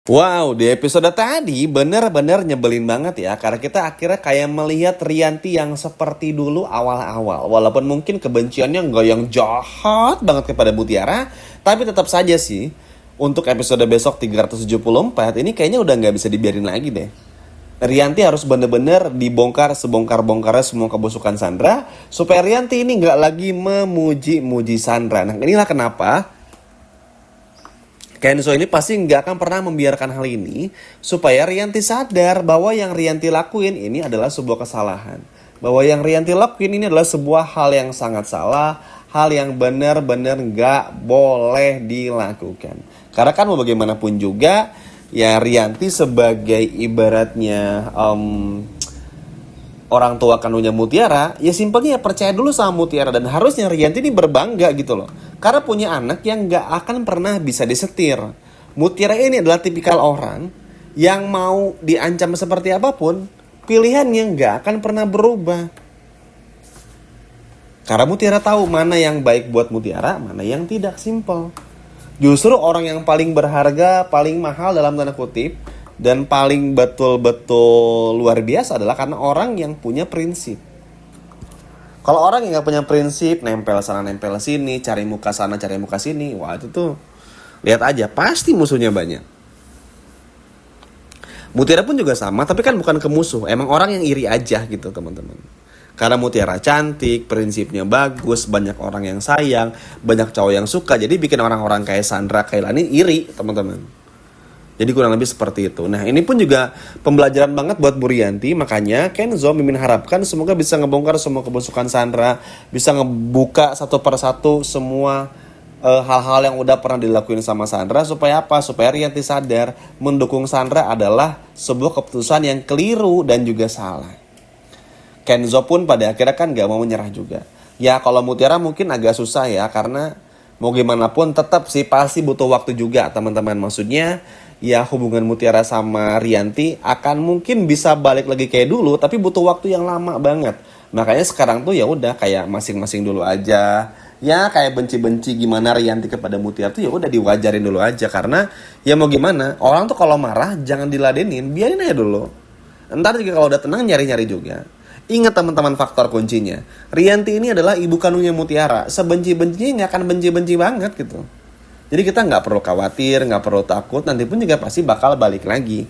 Wow, di episode tadi bener-bener nyebelin banget ya. Karena kita akhirnya kayak melihat Rianti yang seperti dulu awal-awal. Walaupun mungkin kebenciannya nggak yang jahat banget kepada Mutiara. Tapi tetap saja sih, untuk episode besok 374 ini kayaknya udah nggak bisa dibiarin lagi deh. Rianti harus bener-bener dibongkar sebongkar-bongkarnya semua kebusukan Sandra. Supaya Rianti ini nggak lagi memuji-muji Sandra. Nah inilah kenapa Kenzo ini pasti nggak akan pernah membiarkan hal ini supaya Rianti sadar bahwa yang Rianti lakuin ini adalah sebuah kesalahan. Bahwa yang Rianti lakuin ini adalah sebuah hal yang sangat salah, hal yang benar-benar nggak boleh dilakukan. Karena kan mau bagaimanapun juga, ya Rianti sebagai ibaratnya orang tua kandungnya Mutiara, ya simpelnya ya percaya dulu sama Mutiara. Dan harusnya Rianti ini berbangga gitu loh. Karena punya anak yang gak akan pernah bisa disetir. Mutiara ini adalah tipikal orang yang mau diancam seperti apapun, pilihannya gak akan pernah berubah. Karena Mutiara tahu mana yang baik buat Mutiara, mana yang tidak, simpel. Justru orang yang paling berharga, paling mahal dalam tanda kutip, dan paling betul-betul luar biasa adalah karena orang yang punya prinsip. Kalau orang yang gak punya prinsip, nempel sana nempel sini, cari muka sana cari muka sini, wah itu tuh lihat aja pasti musuhnya banyak. Mutiara pun juga sama, tapi kan bukan ke musuh, emang orang yang iri aja gitu teman-teman. Karena Mutiara cantik, prinsipnya bagus, banyak orang yang sayang, banyak cowok yang suka, jadi bikin orang-orang kayak Sandra, Kailani iri teman-teman. Jadi kurang lebih seperti itu. Nah ini pun juga pembelajaran banget buat Bu Rianti. Makanya Kenzo Mimin harapkan semoga bisa ngebongkar semua kebusukan Sandra. Bisa ngebuka satu persatu semua hal-hal yang udah pernah dilakuin sama Sandra. Supaya apa? Supaya Rianti sadar mendukung Sandra adalah sebuah keputusan yang keliru dan juga salah. Kenzo pun pada akhirnya kan gak mau menyerah juga. Ya kalau Mutiara mungkin agak susah ya. Karena mau gimana pun tetap sih pasti butuh waktu juga teman-teman. Maksudnya ya hubungan Mutiara sama Rianti akan mungkin bisa balik lagi kayak dulu, tapi butuh waktu yang lama banget. Makanya sekarang tuh ya udah kayak masing-masing dulu aja. Ya kayak benci-benci gimana Rianti kepada Mutiara tuh ya udah diwajarin dulu aja, karena ya mau gimana, orang tuh kalau marah jangan diladenin, biarin aja dulu. Ntar juga kalau udah tenang nyari-nyari juga. Ingat teman-teman faktor kuncinya. Rianti ini adalah ibu kandungnya Mutiara. Sebenci-bencinya nggak akan benci-benci banget gitu. Jadi kita nggak perlu khawatir, nggak perlu takut, nanti pun juga pasti bakal balik lagi.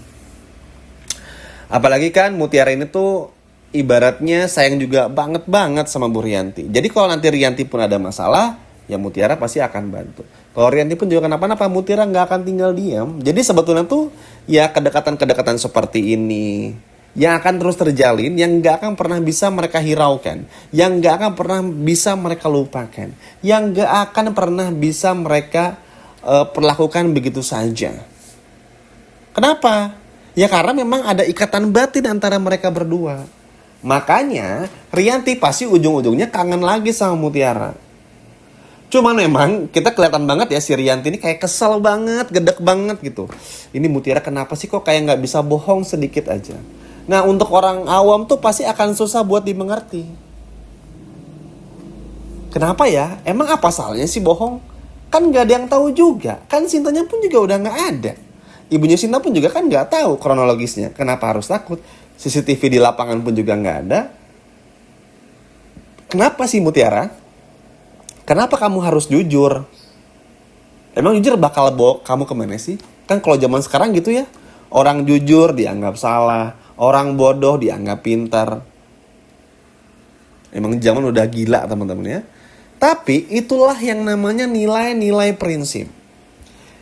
Apalagi kan Mutiara ini tuh ibaratnya sayang juga banget sama Bu Rianti. Jadi kalau nanti Rianti pun ada masalah, ya Mutiara pasti akan bantu. Kalau Rianti pun juga kenapa-napa, Mutiara nggak akan tinggal diam. Jadi sebetulnya tuh ya kedekatan-kedekatan seperti ini yang akan terus terjalin, yang gak akan pernah bisa mereka hiraukan, yang gak akan pernah bisa mereka lupakan, yang gak akan pernah bisa mereka perlakukan begitu saja. Kenapa? Ya karena memang ada ikatan batin antara mereka berdua. Makanya Rianti pasti ujung-ujungnya kangen lagi sama Mutiara. Cuman memang kita kelihatan banget ya si Rianti ini kayak kesel banget, gedek banget gitu. Ini Mutiara kenapa sih kok kayak gak bisa bohong sedikit aja. Nah untuk orang awam tuh pasti akan susah buat dimengerti. Kenapa ya? Emang apa salahnya sih bohong? Kan gak ada yang tahu juga. Kan Sintanya pun juga udah gak ada. Ibunya Sinta pun juga kan gak tahu kronologisnya. Kenapa harus takut? CCTV di lapangan pun juga gak ada. Kenapa sih Mutiara? Kenapa kamu harus jujur? Emang jujur bakal bawa kamu kemana sih? Kan kalau zaman sekarang gitu ya. Orang jujur dianggap salah. Orang bodoh dianggap pintar. Emang zaman udah gila teman-teman ya. Tapi itulah yang namanya nilai-nilai prinsip.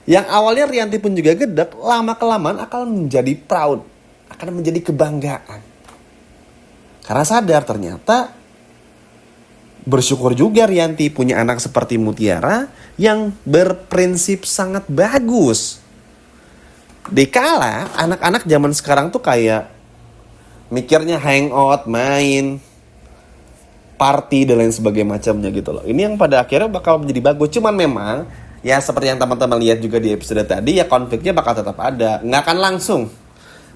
Yang awalnya Rianti pun juga gedek, lama-kelamaan akan menjadi proud. Akan menjadi kebanggaan. Karena sadar ternyata bersyukur juga Rianti punya anak seperti Mutiara yang berprinsip sangat bagus. Dikala anak-anak zaman sekarang tuh kayak mikirnya hangout, main, party dan lain sebagainya macamnya gitu loh. Ini yang pada akhirnya bakal menjadi bagus. Cuman memang ya seperti yang teman-teman lihat juga di episode tadi, ya konfliknya bakal tetap ada. Nggak akan langsung,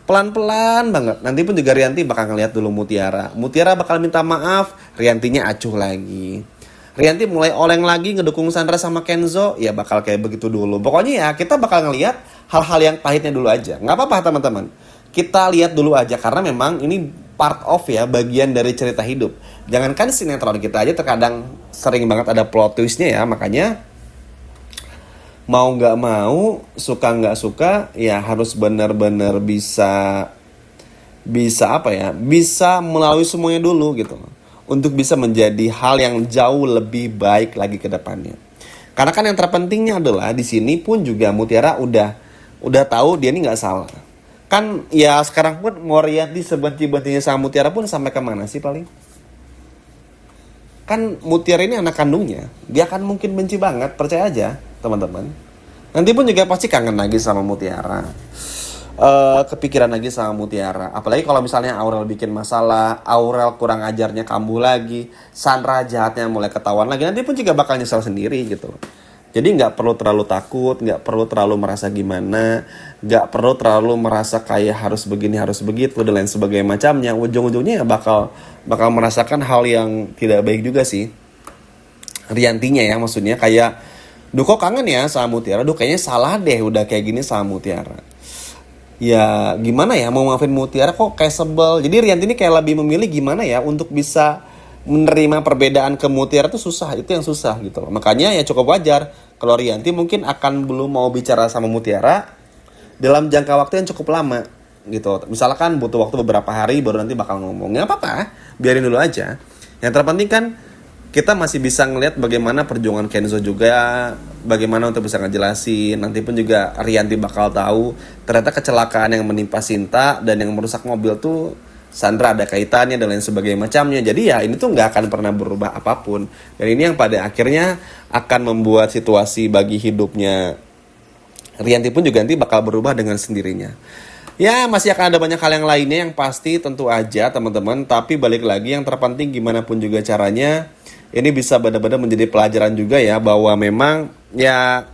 pelan-pelan banget. Nanti pun juga Rianti bakal ngeliat dulu Mutiara. Mutiara bakal minta maaf, Riantinya acuh lagi. Rianti mulai oleng lagi ngedukung Sandra sama Kenzo, ya bakal kayak begitu dulu. Pokoknya ya kita bakal ngelihat hal-hal yang pahitnya dulu aja. Nggak apa-apa teman-teman. Kita lihat dulu aja karena memang ini part of ya, bagian dari cerita hidup. Jangankan sinetron, kita aja terkadang sering banget ada plot twistnya ya. Makanya mau nggak mau, suka nggak suka, ya harus benar-benar bisa bisa apa ya, bisa melalui semuanya dulu gitu loh, untuk bisa menjadi hal yang jauh lebih baik lagi ke depannya. Karena kan yang terpentingnya adalah di sini pun juga Mutiara udah tahu dia ini nggak salah. Kan ya sekarang pun mau Rianti sebenci-bencinya sama Mutiara pun sampai kemana sih paling? Kan Mutiara ini anak kandungnya, dia akan mungkin benci banget, percaya aja teman-teman. Nanti pun juga pasti kangen lagi sama Mutiara, kepikiran lagi sama Mutiara. Apalagi kalau misalnya Aurel bikin masalah, Aurel kurang ajarnya kambuh lagi, Sandra jahatnya mulai ketahuan lagi, nanti pun juga bakal nyesel sendiri gitu. Jadi nggak perlu terlalu takut, nggak perlu terlalu merasa gimana, nggak perlu terlalu merasa kayak harus begini harus begitu dan lain sebagainya macamnya. Ujung-ujungnya ya bakal merasakan hal yang tidak baik juga sih. Riantinya ya, maksudnya kayak, duh kok kangen ya sama Mutiara, duh kayaknya salah deh udah kayak gini sama Mutiara. Ya gimana ya mau maafin Mutiara kok kayak sebel. Jadi Rianti ini kayak lebih memilih gimana ya untuk bisa menerima perbedaan ke Mutiara tuh susah. Itu yang susah gitu loh. Makanya ya cukup wajar kalau Rianti mungkin akan belum mau bicara sama Mutiara dalam jangka waktu yang cukup lama gitu. Misalkan butuh waktu beberapa hari baru nanti bakal ngomong. Nggak apa-apa, biarin dulu aja. Yang terpenting kan kita masih bisa ngelihat bagaimana perjuangan Kenzo juga, bagaimana untuk bisa ngejelasin. Nanti pun juga Rianti bakal tahu ternyata kecelakaan yang menimpa Sinta dan yang merusak mobil tuh Sandra ada kaitannya dan lain sebagainya macamnya. Jadi ya ini tuh nggak akan pernah berubah apapun. Dan ini yang pada akhirnya akan membuat situasi bagi hidupnya Rianti pun juga nanti bakal berubah dengan sendirinya. Ya masih akan ada banyak hal yang lainnya yang pasti tentu aja teman-teman. Tapi balik lagi yang terpenting gimana pun juga caranya, ini bisa benar-benar menjadi pelajaran juga ya, bahwa memang ya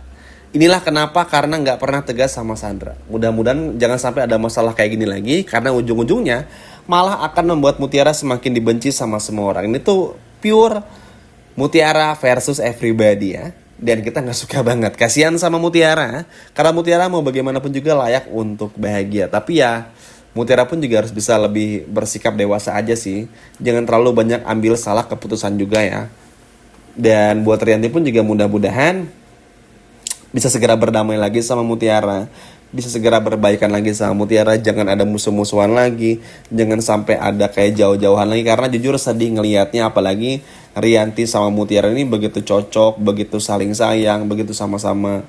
inilah kenapa, karena nggak pernah tegas sama Sandra. Mudah-mudahan jangan sampai ada masalah kayak gini lagi, karena ujung-ujungnya malah akan membuat Mutiara semakin dibenci sama semua orang. Ini tuh pure Mutiara versus everybody ya. Dan kita nggak suka banget, kasihan sama Mutiara, karena Mutiara mau bagaimanapun juga layak untuk bahagia. Tapi ya Mutiara pun juga harus bisa lebih bersikap dewasa aja sih. Jangan terlalu banyak ambil salah keputusan juga ya. Dan buat Rianti pun juga mudah-mudahan bisa segera berdamai lagi sama Mutiara, bisa segera berbaikan lagi sama Mutiara. Jangan ada musuh-musuhan lagi, jangan sampai ada kayak jauh-jauhan lagi. Karena jujur sedih ngelihatnya, apalagi Rianti sama Mutiara ini begitu cocok, begitu saling sayang, begitu sama-sama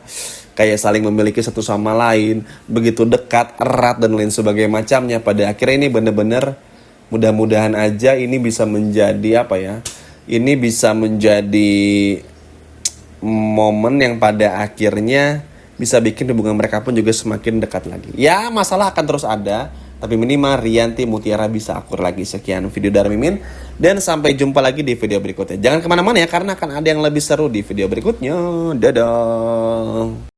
kayak saling memiliki satu sama lain, begitu dekat, erat dan lain sebagainya macamnya. Pada akhirnya ini bener-bener mudah-mudahan aja ini bisa menjadi apa ya, ini bisa menjadi momen yang pada akhirnya bisa bikin hubungan mereka pun juga semakin dekat lagi. Ya masalah akan terus ada, tapi minimal Rianti Mutiara bisa akur lagi. Sekian video dari Mimin, dan sampai jumpa lagi di video berikutnya. Jangan kemana-mana ya, karena akan ada yang lebih seru di video berikutnya. Dadah.